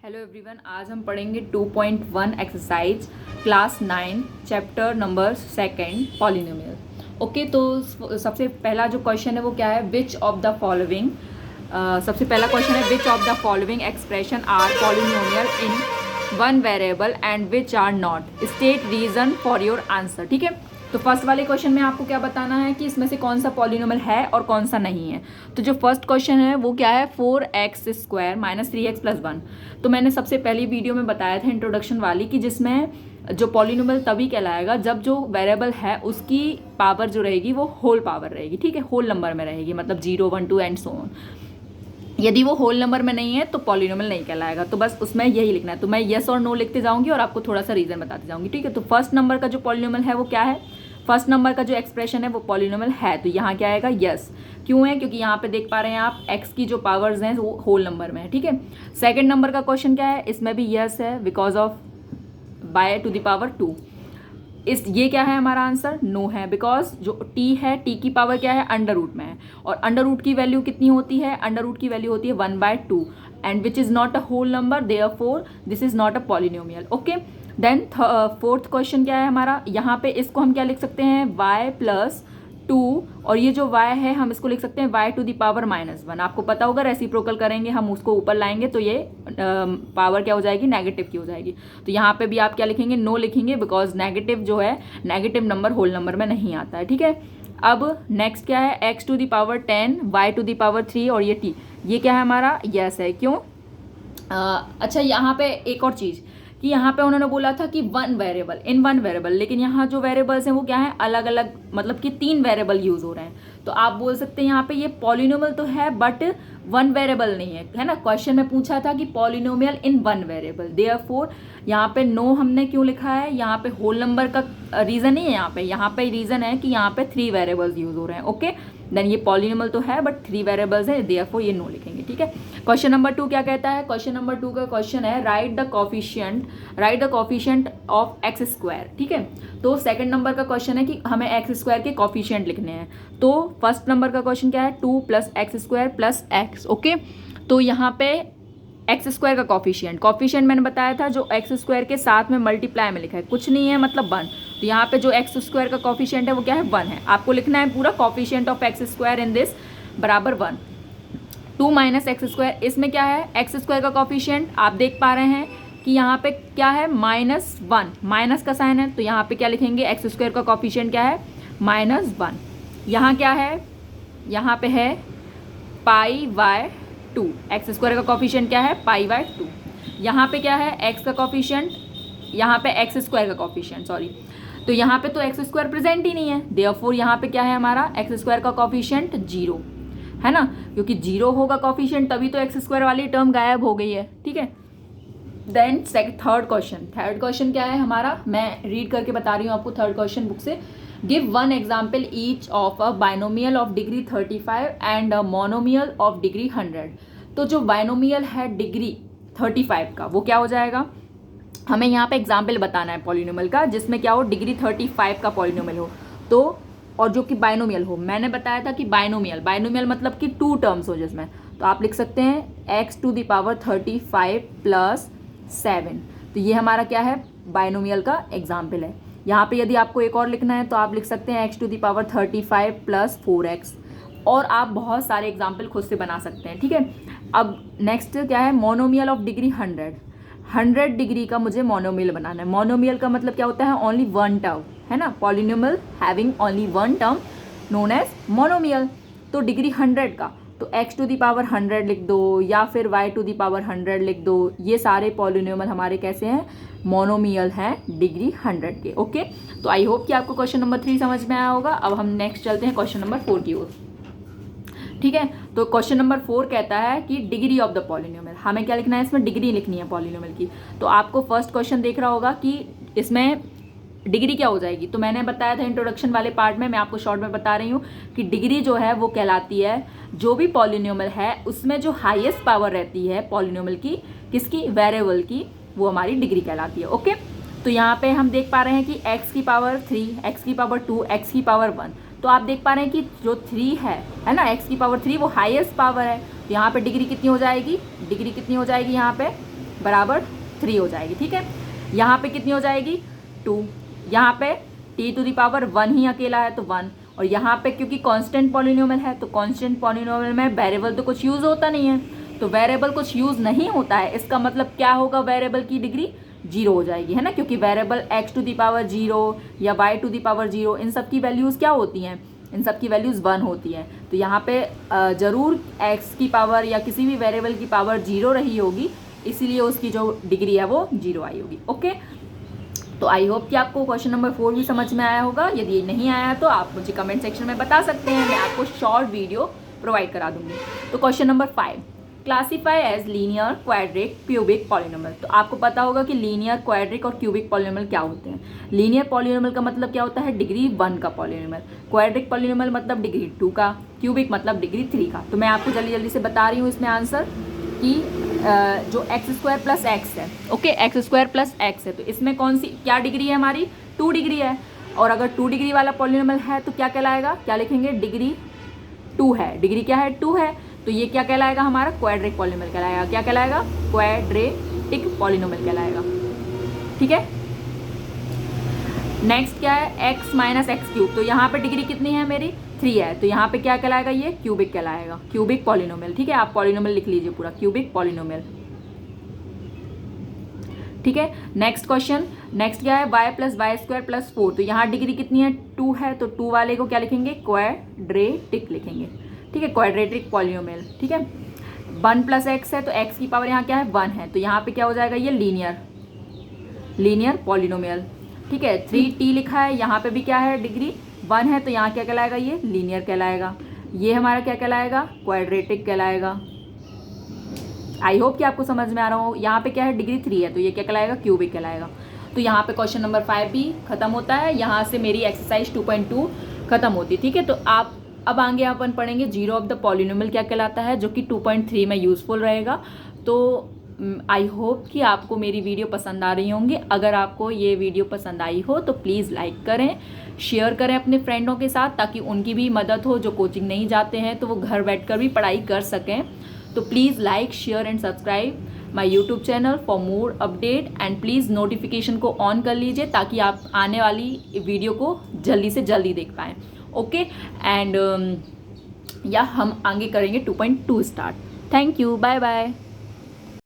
Hello everyone, आज हम पढ़ेंगे 2.1 exercise class 9 chapter number 2 polynomial. Okay, तो सबसे पहला जो क्वेश्चन है वो क्या है, विच ऑफ द फॉलोइंग। सबसे पहला क्वेश्चन है which of the following expression are polynomial in one variable and which are not, state reason for your answer. ठीक है, तो फर्स्ट वाले क्वेश्चन में आपको क्या बताना है कि इसमें से कौन सा पॉलिनोमियल है और कौन सा नहीं है। तो जो फर्स्ट क्वेश्चन है वो क्या है, 4x² - 3x + 1। तो मैंने सबसे पहली वीडियो में बताया था इंट्रोडक्शन वाली कि जिसमें जो पॉलिनोमियल तभी कहलाएगा जब जो वेरिएबल है उसकी पावर जो रहेगी वो होल पावर रहेगी। ठीक है, होल नंबर में रहेगी, मतलब 0, 1, 2 एंड सो ऑन। यदि वो होल नंबर में नहीं है तो पॉलिनोमियल नहीं कहलाएगा। तो बस उसमें यही लिखना है। तो मैं येस और नो लिखते जाऊंगी और आपको थोड़ा सा रीजन बताती जाऊंगी। ठीक है, तो फर्स्ट नंबर का जो पॉलिनोमियल है वो क्या है, फर्स्ट नंबर का जो एक्सप्रेशन है वो पॉलिनोमियल है। तो यहाँ क्या आएगा, यस। क्यों है, क्योंकि यहाँ पे देख पा रहे हैं आप एक्स की जो पावर्स हैं वो होल नंबर में है। ठीक है, सेकंड नंबर का क्वेश्चन क्या है, इसमें भी यस है, because of by two the power 2। ये क्या है हमारा आंसर, नो है, बिकॉज जो टी है, टी की पावर क्या है, अंडर रूट में है, और अंडर रूट की वैल्यू कितनी होती है, अंडर रूट की वैल्यू होती है 1/2 and which is not a whole number, therefore this is not a polynomial. Okay, then fourth question क्या है हमारा, यहाँ पे इसको हम क्या लिख सकते हैं, y+2, और ये जो y है हम इसको लिख सकते हैं y⁻⁻1। आपको पता होगा रेसिप्रोकल करेंगे हम उसको ऊपर लाएंगे तो ये पावर क्या हो जाएगी, नेगेटिव की हो जाएगी। तो यहाँ पे भी आप क्या लिखेंगे, नो लिखेंगे, बिकॉज नेगेटिव जो है, नेगेटिव नंबर होल नंबर में नहीं आता है। ठीक है, अब नेक्स्ट क्या है, x⁻10 y⁻3 और ये t, ये क्या है हमारा, यस है। क्यों, अच्छा यहाँ पे एक और चीज़ कि यहाँ पे उन्होंने बोला था कि वन वेरिएबल, लेकिन यहाँ जो वेरिएबल्स हैं वो क्या है, अलग अलग, मतलब कि 3 वेरिएबल यूज हो रहे हैं। तो आप बोल सकते हैं यहाँ पे ये पॉलिनोमियल तो है बट वन वेरिएबल नहीं है ना। क्वेश्चन में पूछा था कि polynomial in one variable, therefore यहाँ पे नो हमने क्यों लिखा है, यहाँ पे होल नंबर का रीजन नहीं है, यहाँ पे रीजन है कि यहाँ पे 3 वेरिएबल्स यूज हो रहे हैं। ओके, देन ये पॉलिनोमियल तो है बट 3 वेरिएबल्स है, देयरफॉर ये नो लिखेंगे। ठीक है, क्वेश्चन नंबर 2 क्या कहता है, क्वेश्चन नंबर 2 का क्वेश्चन है right the coefficient of x²। ठीक है, तो सेकंड नंबर का क्वेश्चन है कि हमें x² के कोफिशिएंट लिखने हैं। तो फर्स्ट नंबर का क्वेश्चन क्या है, 2 + x² + x। ओके, तो यहाँ पे x² का कोफिशिएंट मैंने बताया था, जो x² के साथ में मल्टीप्लाई में लिखा है, कुछ नहीं है मतलब 1। तो यहाँ पे जो x² का कोफिशिएंट है वो क्या है, 1 है। आपको लिखना है पूरा coefficient of x² in this बराबर 1। 2 - x², इसमें क्या है, x² का कोफिशिएंट आप देख पा रहे हैं कि यहाँ पे क्या है, -1, माइनस का साइन है। तो यहाँ पे क्या लिखेंगे, x² का कोफिशिएंट क्या है, -1। यहाँ क्या है, यहाँ पे है π/2, x² का कोफिशिएंट क्या है, π/2। यहाँ पे क्या है, x का कोफिशिएंट, यहाँ पे x² का कोफिशिएंट, सॉरी, तो यहाँ पे तो x² प्रेजेंट ही नहीं है, देयरफॉर यहाँ पे क्या है हमारा, x² का कोफिशिएंट 0 है ना, क्योंकि 0 होगा कोफिशिएंट तभी तो x² वाली टर्म गायब हो गई है। ठीक है, देन थर्ड क्वेश्चन क्या है हमारा, मैं रीड करके बता रही हूँ आपको थर्ड क्वेश्चन बुक से। Give 1 example each of a binomial of degree 35 and a monomial of degree 100। तो जो बाइनोमियल है डिग्री 35 का वो क्या हो जाएगा, हमें यहाँ पे एग्जाम्पल बताना है पॉलिनोमियल का जिसमें क्या हो, डिग्री 35 का पॉलिनोमियल हो, तो और जो कि बाइनोमियल हो। मैंने बताया था कि बाइनोमियल मतलब कि 2 टर्म्स हो जिसमें, तो आप लिख सकते हैं x⁻35 + 7। तो ये हमारा क्या है, बाइनोमियल का एग्जाम्पल है। यहाँ पे यदि आपको एक और लिखना है तो आप लिख सकते हैं x⁻35 + 4x, और आप बहुत सारे एग्जाम्पल खुद से बना सकते हैं। ठीक है, अब नेक्स्ट क्या है, मोनोमियल ऑफ डिग्री 100 डिग्री का मुझे मोनोमियल बनाना है। मोनोमियल का मतलब क्या होता है, ओनली 1 टर्म है ना, polynomial having only 1 term known as monomial. तो डिग्री 100 का तो x⁻100 लिख दो या फिर y⁻100 लिख दो, ये सारे पॉलिनोमियल हमारे कैसे हैं, मोनोमियल हैं डिग्री 100 के। ओके, तो आई होप कि आपको क्वेश्चन नंबर 3 समझ में आया होगा। अब हम नेक्स्ट चलते हैं क्वेश्चन नंबर 4 की ओर। ठीक है, तो क्वेश्चन नंबर 4 कहता है कि डिग्री ऑफ द पॉलिनोमियल, हमें क्या लिखना है, इसमें डिग्री लिखनी है पॉलिनोमियल की। तो आपको फर्स्ट क्वेश्चन देख रहा होगा कि इसमें डिग्री क्या हो जाएगी, तो मैंने बताया था इंट्रोडक्शन वाले पार्ट में, मैं आपको शॉर्ट में बता रही हूँ कि डिग्री जो है वो कहलाती है जो भी पॉलिनोमियल है उसमें जो हाईएस्ट पावर रहती है पॉलिनोमियल की, किसकी, वेरिएबल की, वो हमारी डिग्री कहलाती है। ओके, तो यहाँ पे हम देख पा रहे हैं कि x⁻3, x⁻2, x⁻1, तो आप देख पा रहे हैं कि जो 3 है ना, x⁻3 वो हाईएस्ट पावर है। तो यहाँ पे डिग्री कितनी हो जाएगी, यहाँ पे बराबर 3 हो जाएगी। ठीक है, यहाँ पे कितनी हो जाएगी 2, यहाँ पे t⁻1 ही अकेला है तो 1, और यहाँ पे क्योंकि कांस्टेंट पॉलिनोमियल है तो कांस्टेंट पॉलिनोमियल में वेरिएबल तो कुछ यूज़ होता नहीं है, तो वेरिएबल कुछ यूज़ नहीं होता है, इसका मतलब क्या होगा, वेरिएबल की डिग्री 0 हो जाएगी, है ना, क्योंकि वेरिएबल x⁻0 या y⁻0 इन सब की वैल्यूज़ क्या होती हैं, इन सब की वैल्यूज़ 1 होती है। तो यहाँ पे ज़रूर x की पावर या किसी भी वेरिएबल की पावर 0 रही होगी, इसीलिए उसकी जो डिग्री है वो 0 आई होगी। ओके, तो आई होप कि आपको क्वेश्चन नंबर 4 भी समझ में आया होगा। यदि नहीं आया है तो आप मुझे कमेंट सेक्शन में बता सकते हैं, मैं आपको शॉर्ट वीडियो प्रोवाइड करा दूंगी। तो question number 5, classify as linear, quadratic, cubic polynomial. तो आपको पता होगा कि लीनियर, क्वाड्रिक और क्यूबिक पॉलिनोमियल क्या होते हैं। लीनियर पॉलिनोमियल का मतलब क्या होता है, डिग्री 1 का पॉलिनोमियल। क्वाड्रिक पॉलिनोमियल मतलब डिग्री 2 का। क्यूबिक मतलब डिग्री 3 का। तो मैं आपको जल्दी जल्दी से बता रही हूँ इसमें आंसर कि जो x² + x है, ओके, x² + x है, तो इसमें कौन सी क्या डिग्री है हमारी, 2 डिग्री है। और अगर 2 डिग्री वाला पॉलिनोमियल है तो क्या कहलाएगा, क्या लिखेंगे, डिग्री 2 है, डिग्री क्या है, 2 है, तो ये क्या कहलाएगा, हमारा क्वाड्रिक पॉलिनोमियल कहलाएगा। क्या कहलाएगा, क्वाड्रेटिक पॉलिनोमियल कहलाएगा। ठीक है, नेक्स्ट क्या है, x - x³। तो यहाँ पे डिग्री कितनी है मेरी, 3 है, तो यहाँ पे क्या कहलाएगा, ये क्यूबिक कहलाएगा, क्यूबिक पॉलिनोमियल। ठीक है, आप पॉलिनोमियल लिख लीजिए पूरा, क्यूबिक पॉलिनोमियल। ठीक है, नेक्स्ट क्वेश्चन, नेक्स्ट क्या है, y + y² + 4। तो यहाँ डिग्री कितनी है, 2 है, तो 2 वाले को क्या लिखेंगे, क्वाड्रेटिक लिखेंगे। ठीक है, क्वाड्रेटिक पॉलिनोमियल। ठीक है, 1 + x है, तो x की पावर यहाँ क्या है, 1 है, तो यहाँ पे क्या हो जाएगा, ये लीनियर पॉलिनोमियल। ठीक है, 3t लिखा है, यहाँ पे भी क्या है, डिग्री 1 है, तो यहाँ क्या कहलाएगा, ये लीनियर कहलाएगा। ये हमारा क्या कहलाएगा, क्वाड्रेटिक कहलाएगा। आई होप कि आपको समझ में आ रहा हो। यहाँ पे क्या है, डिग्री 3 है, तो ये क्या कहलाएगा, क्यूबिक कहलाएगा। तो यहाँ पे क्वेश्चन नंबर 5 भी खत्म होता है, यहाँ से मेरी एक्सरसाइज 2.2 खत्म होती। ठीक है, तो आप अब आगे अपन पढ़ेंगे जीरो ऑफ द पॉलिनोमियल क्या कहलाता है, जो कि 2.3 में यूज़फुल रहेगा। तो आई होप कि आपको मेरी वीडियो पसंद आ रही होंगी। अगर आपको ये वीडियो पसंद आई हो तो प्लीज़ लाइक करें, शेयर करें अपने फ्रेंडों के साथ, ताकि उनकी भी मदद हो, जो कोचिंग नहीं जाते हैं तो वो घर बैठकर भी पढ़ाई कर सकें। तो please like, share and subscribe my YouTube channel for more update, and please notification को ऑन कर लीजिए ताकि आप आने वाली वीडियो को जल्दी से जल्दी देख पाएँ। ओके, एंड या हम आगे करेंगे 2.2 start. Thank you, bye bye.